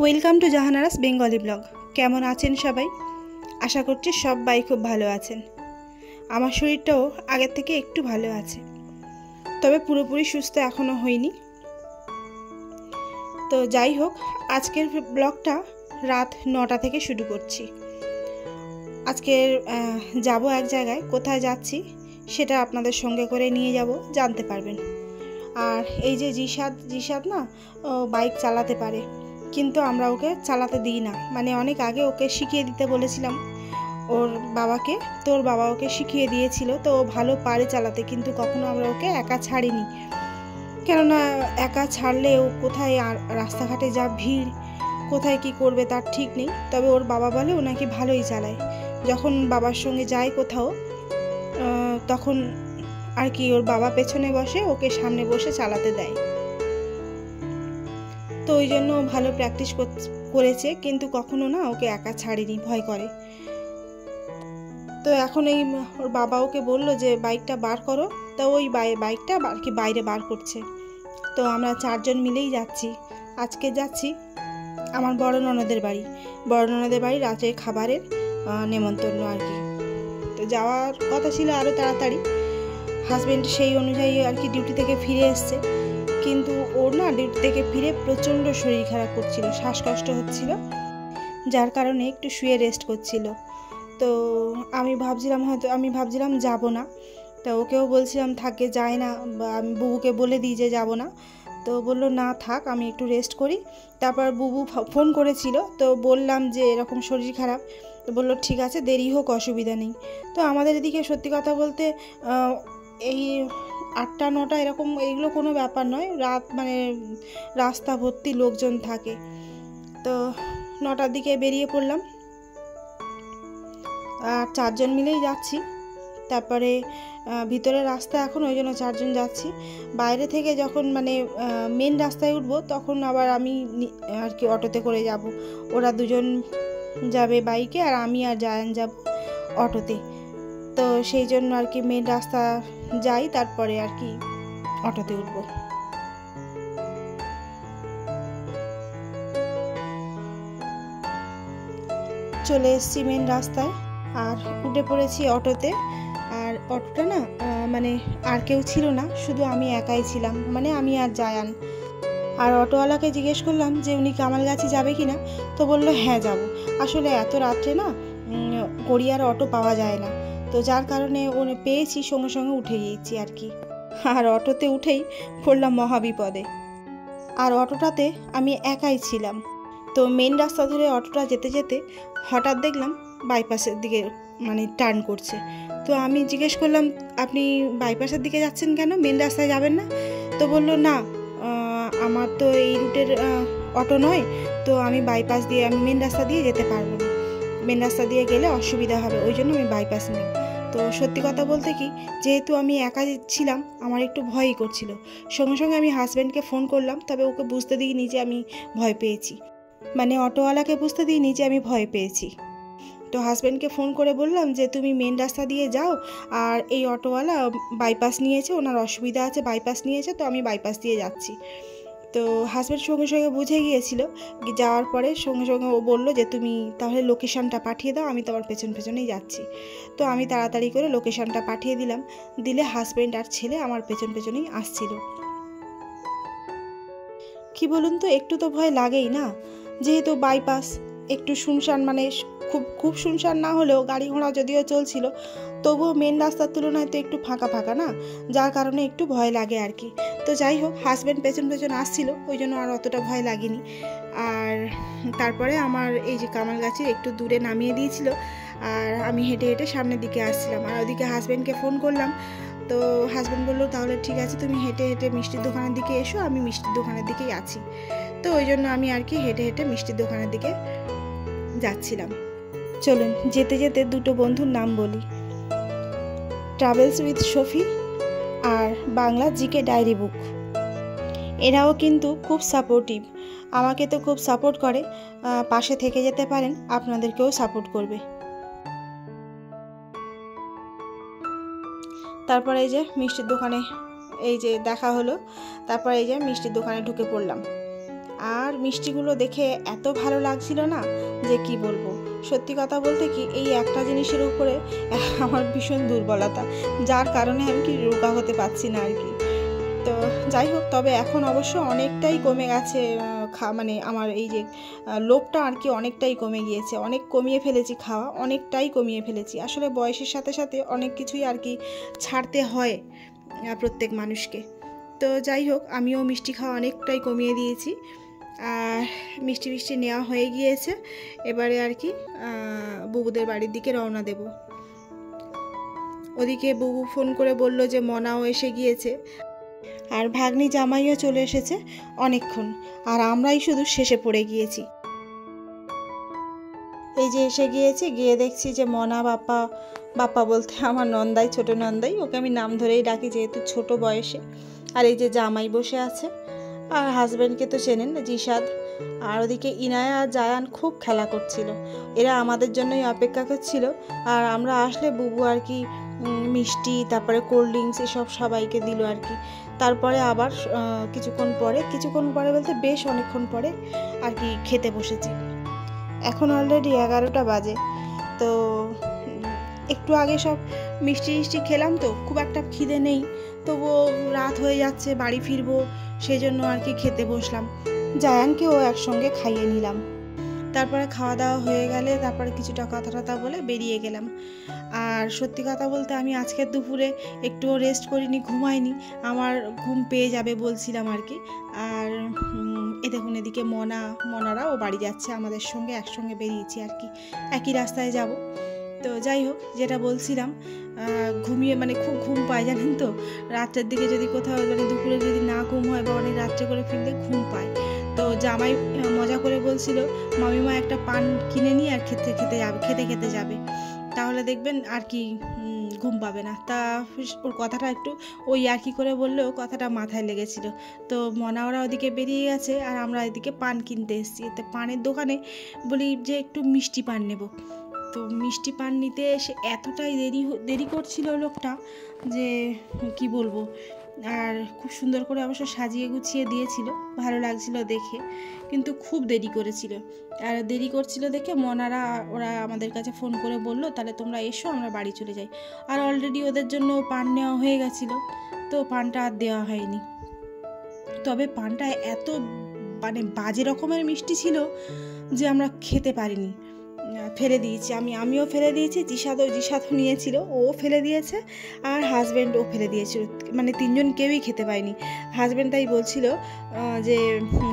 Welcome to Jahanara's Bengali blog. কেমন আছেন সবাই? আশা করছি সবাই খুব ভালো আছেন। আমার শরীরটাও আগের থেকে একটু ভালো আছে, তবে পুরোপুরি সুস্থ এখনও হইনি। তো যাই হোক, আজকের ব্লগটা রাত 9টা থেকে শুরু করছি। আজকের যাব এক জায়গায়, কোথায় যাচ্ছি সেটা আপনাদের সঙ্গে করে নিয়ে যাব, জানতে পারবেন। আর এই যে জিসাদ না, ও বাইক চালাতে পারে, কিন্তু আমরা ওকে চালাতে দিই না। মানে অনেক আগে ওকে শিখিয়ে দিতে বলেছিলাম ওর বাবাকে, তো ওর বাবা ওকে শিখিয়ে দিয়েছিল, তো ও ভালো পারে চালাতে, কিন্তু কখনো আমরা ওকে একা ছাড়িনি। কেননা একা ছাড়লে ও কোথায় রাস্তাঘাটে যা ভিড়, কোথায় কি করবে তার ঠিক নেই। তবে ওর বাবা বলে ও নাকি ভালোই চালায়। যখন বাবার সঙ্গে যায় কোথাও, তখন আর কি ওর বাবা পেছনে বসে, ওকে সামনে বসে চালাতে দেয়। তো ওই জন্য ভালো প্র্যাকটিস করেছে, কিন্তু কখনো না ওকে একা ছাড়িনি, ভয় করে। তো এখন এই ওর বাবা ওকে বললো যে বাইকটা বার করো, তো ওই বাইকটা আর কি বাইরে বার করছে। তো আমরা 4 জন মিলেই যাচ্ছি। আজকে যাচ্ছি আমার বড় ননদের বাড়ি রাতের খাবারের নেমন্তন্ন আর কি। তো যাওয়ার কথা ছিল আরও তাড়াতাড়ি, হাজব্যান্ড সেই অনুযায়ী আর কি ডিউটি থেকে ফিরে এসছে, কিন্তু ওর না ডিউটি থেকে ফিরে প্রচণ্ড শরীর খারাপ করছিল, শ্বাসকষ্ট হচ্ছিল, যার কারণে একটু শুয়ে রেস্ট করছিল। তো আমি ভাবছিলাম যাব না। তো ওকেও বলছিলাম থাকে যায় না, আমি বুবুকে বলে দিই যে যাব না। তো বললো না থাক, আমি একটু রেস্ট করি। তারপর বুবু ফোন করেছিল, তো বললাম যে এরকম শরীর খারাপ। তো বললো ঠিক আছে, দেরি হোক, অসুবিধা নেই। তো আমাদের এদিকে সত্যি কথা বলতে এই 8টা 9টা এরকম এইগুলো কোনো ব্যাপার নয়, রাত মানে রাস্তা ভর্তি লোকজন থাকে। তো 9টার দিকে বেরিয়ে পড়লাম, আর 4 জন মিলেই যাচ্ছি। তারপরে ভিতরের রাস্তা এখন, ওই জন্য 4 জন যাচ্ছি। বাইরে থেকে যখন মানে মেন রাস্তায় উঠবো, তখন আবার আমি আর কি অটোতে করে যাব। ওরা 2 জন যাবে বাইকে, আর আমি আর জায়ান যাব অটোতে। তো সেই জন্য আর কি মেন রাস্তা যাই, তারপরে আর কি অটোতে উঠবো। চলে এসেছি মেন রাস্তায়, আর উঠে পড়েছি অটোতে। আর অটোটা না মানে আর কেউ ছিল না, শুধু আমি একাই ছিলাম, মানে আমি আর জায়ান। আর অটোওয়ালাকে জিজ্ঞেস করলাম যে উনি কামালগাছি যাবে কি না। তো বললো হ্যাঁ যাব। আসলে এত রাত্রে না গড়িয়ার অটো পাওয়া যায় না, তো যার কারণে পেয়েছি, সঙ্গে সঙ্গে উঠে গিয়েছি আর কি। আর অটোতে উঠেই পড়লাম মহাবিপদে। আর অটোটাতে আমি একাই ছিলাম। তো মেন রাস্তা ধরে অটোটা যেতে যেতে হঠাৎ দেখলাম বাইপাসের দিকে মানে টার্ন করছে। তো আমি জিজ্ঞেস করলাম আপনি বাইপাসের দিকে যাচ্ছেন কেন, মেন রাস্তায় যাবেন না? তো বললো না, আমার তো এই রুটের অটো নয়, তো আমি মেন রাস্তা দিয়ে যেতে পারবো না, মেন রাস্তা দিয়ে গেলে অসুবিধা হবে, ওই জন্য আমি বাইপাস নিই। তো সত্যি কথা বলতে কি, যেহেতু আমি একা ছিলাম, আমার একটু ভয়ই করছিল। সঙ্গে সঙ্গে আমি হাজব্যান্ডকে ফোন করলাম, তবে ওকে বুঝতে দিইনি যে আমি ভয় পেয়েছি, মানে অটোওয়ালাকে বুঝতে দিইনি যে আমি ভয় পেয়েছি। তো হাজব্যান্ডকে ফোন করে বললাম যে তুমি মেন রাস্তা দিয়ে যাও, আর এই অটোওয়ালা বাইপাস নিয়েছে, ওনার অসুবিধা আছে, বাইপাস নিয়েছে, তো আমি বাইপাস দিয়ে যাচ্ছি। তো হাজব্যান্ড সঙ্গে সঙ্গে বুঝে গিয়েছিল। যাওয়ার পরে সঙ্গে সঙ্গে ও বললো যে তুমি তাহলে লোকেশানটা পাঠিয়ে দাও, আমি তোমার পেছনেই যাচ্ছি। তো আমি তাড়াতাড়ি করে লোকেশানটা পাঠিয়ে দিলে হাজব্যান্ড আর ছেলে আমার পেছনেই আসছিল। কি বলুন তো, একটু তো ভয় লাগেই না, যেহেতু বাইপাস একটু শুনশান, মানে খুব শুনশান না হলেও গাড়ি ঘোড়া যদিও চলছিল, তবুও মেন রাস্তার তুলনায় তো একটু ফাঁকা ফাঁকা না, যার কারণে একটু ভয় লাগে আর কি। তো যাই হোক, হাজব্যান্ড পেছন আসছিল, ওই জন্য আর অতটা ভয় লাগেনি। আর তারপরে আমার এই যে কামালগাছির একটু দূরে নামিয়ে দিয়েছিল, আর আমি হেঁটে হেঁটে সামনের দিকে আসছিলাম। আর ওদিকে হাজব্যান্ডকে ফোন করলাম, তো হাজব্যান্ড বললো তাহলে ঠিক আছে, তুমি হেঁটে হেঁটে মিষ্টির দোকানের দিকে এসো, আমি মিষ্টির দোকানের দিকেই আছি। তো ওই জন্য আমি আর কি হেঁটে হেঁটে মিষ্টির দোকানের দিকে যাচ্ছিলাম। চলুন যেতে যেতে 2টো বন্ধুর নাম বলি, ট্রাভেলস উইথ শফি আর বাংলা জিকে ডায়েরি বুক। এরাও কিন্তু খুব সাপোর্টিভ, আমাকে তো খুব সাপোর্ট করে, পাশে থেকে যেতে পারেন, আপনাদেরকেও সাপোর্ট করবে। তারপরে এই যে মিষ্টির দোকানে এই যে দেখা হলো, তারপরে এই যে মিষ্টির দোকানে ঢুকে পড়লাম। আর মিষ্টিগুলো দেখে এত ভালো লাগছিল না যে কি বলবো। সত্যি কথা বলতে কি, এই একটা জিনিসের উপরে আমার ভীষণ দুর্বলতা, যার কারণে আমি কি রোগা হতে পারছি না আর কি। তো যাই হোক, তবে এখন অবশ্য অনেকটাই কমে গেছে, মানে আমার এই যে লোভটা আর কি অনেকটাই কমে গিয়েছে, অনেক কমিয়ে ফেলেছি খাওয়া, অনেকটাই কমিয়ে ফেলেছি। আসলে বয়সের সাথে সাথে অনেক কিছুই আর কি ছাড়তে হয় প্রত্যেক মানুষকে। তো যাই হোক, আমিও মিষ্টি খাওয়া অনেকটাই কমিয়ে দিয়েছি, আর মিষ্টি নেওয়া হয়ে গিয়েছে। এবারে আর কি বুবুদের বাড়ির দিকে রওনা দেব। ওদিকে বুবু ফোন করে বলল যে মনাও এসে গিয়েছে, আর ভাগ্নি জামাইও চলে এসেছে অনেকক্ষণ, আর আমরাই শুধু শেষে পড়ে গিয়েছি। এই যে এসে গিয়েছি, গিয়ে দেখছি যে মনা বাপ্পা বলতে আমার নন্দাই, ছোট নন্দাই, ওকে আমি নাম ধরেই ডাকি যেহেতু ছোট বয়সে। আর এই যে জামাই বসে আছে, আর হাজব্যান্ডকে তো চেনেন, জিসাদ। আর ওদিকে ইনায়া আর জায়ান খুব খেলা করছিল, এরা আমাদের জন্যই অপেক্ষা করছিল। আর আমরা আসলে বুবু আর কি মিষ্টি, তারপরে কোল্ড ড্রিঙ্কস এসব সবাইকে দিল আর কি। তারপরে আবার কিছুক্ষণ পরে বলতে বেশ অনেকক্ষণ পরে আর কি খেতে বসেছি। এখন অলরেডি 11টা বাজে। তো একটু আগে সব মিষ্টি খেলাম, তো খুব একটা খিদে নেই, তবুও রাত হয়ে যাচ্ছে, বাড়ি ফিরবো, সেই জন্য আর কি খেতে বসলাম। জায়ানকেও একসঙ্গে খাইয়ে নিলাম। তারপরে খাওয়া দাওয়া হয়ে গেলে তারপরে কিছুটা কথা বলে বেরিয়ে গেলাম। আর সত্যি কথা বলতে আমি আজকের দুপুরে একটুও রেস্ট করিনি, ঘুমাইনি, আমার ঘুম পেয়ে যাবে বলছিলাম আর কি। আর দেখুন এদিকে মনারাও বাড়ি যাচ্ছে আমাদের সঙ্গে, একসঙ্গে বেরিয়েছি আর কি, একই রাস্তায় যাব। তো যাই হোক, যেটা বলছিলাম, ঘুমিয়ে মানে খুব ঘুম পায় জানেন তো, রাত্রের দিকে যদি কোথাও মানে দুপুরে যদি না ঘুম হয় বা অনেক রাত্রে করে ফিরলে ঘুম পায়। তো জামাই মজা করে বলছিল মামিমা একটা পান কিনে নিয়ে আর খেতে যাবে, তাহলে দেখবেন আর কি ঘুম পাবে না। তা ওর কথাটা একটু ওই আর কি করে বললেও কথাটা মাথায় লেগেছিল। তো ওরা ওদিকে বেরিয়ে গেছে, আর আমরা এদিকে পান কিনতে এসেছি। তো পানের দোকানে বলি যে একটু মিষ্টি পান নেব। তো মিষ্টি পান নিতে এসে এতটাই দেরি করছিল লোকটা যে কি বলবো। আর খুব সুন্দর করে অবশ্য সাজিয়ে গুছিয়ে দিয়েছিল, ভালো লাগছিল দেখে, কিন্তু খুব দেরি করেছিল। আর দেরি করছিল দেখে ওরা আমাদের কাছে ফোন করে বলল তাহলে তোমরা এসো, আমরা বাড়ি চলে যাই। আর অলরেডি ওদের জন্য পান নেওয়া হয়ে গেছিলো, তো পানটা আর দেওয়া হয়নি। তবে পানটা এত মানে বাজে রকমের মিষ্টি ছিল যে আমরা খেতে পারিনি, ফেলে দিয়েছি। আমিও ফেলে দিয়েছি, জিসাদও নিয়েছিল, ও ফেলে দিয়েছে, আর হাজব্যান্ডও ফেলে দিয়েছিল, মানে তিনজন কেউই খেতে পায়নি। হাজব্যান্ড তাই বলছিল যে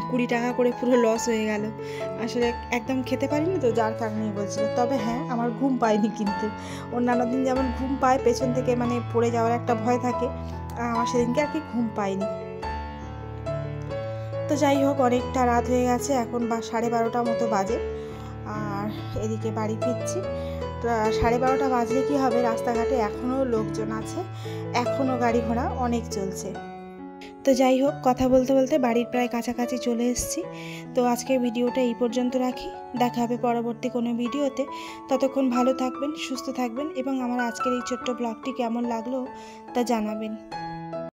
20 টাকা করে পুরো লস হয়ে গেল, আসলে একদম খেতে পারিনি, তো যার কারণেই বলছিল। তবে হ্যাঁ, আমার ঘুম পায়নি, কিন্তু অন্যান্য দিন যেমন ঘুম পায় পেছন থেকে মানে পড়ে যাওয়ার একটা ভয় থাকে, আমার সেদিনকে আর কি ঘুম পায়নি। তো যাই হোক, অনেকটা রাত হয়ে গেছে, এখন 12:30 মতো বাজে, আর এদিকে বাড়ি ফিরছি। তো 12:30 বাজলে কি হবে, রাস্তাঘাটে এখনও লোকজন আছে, এখনও গাড়ি ঘোড়া অনেক চলছে। তো যাই হোক, কথা বলতে বলতে বাড়ির প্রায় কাছাকাছি চলে এসেছি। তো আজকের ভিডিওটা এই পর্যন্ত রাখি, দেখা হবে পরবর্তী কোনো ভিডিওতে। ততক্ষণ ভালো থাকবেন, সুস্থ থাকবেন, এবং আমার আজকের এই ছোট্ট ব্লগটি কেমন লাগলো তা জানাবেন।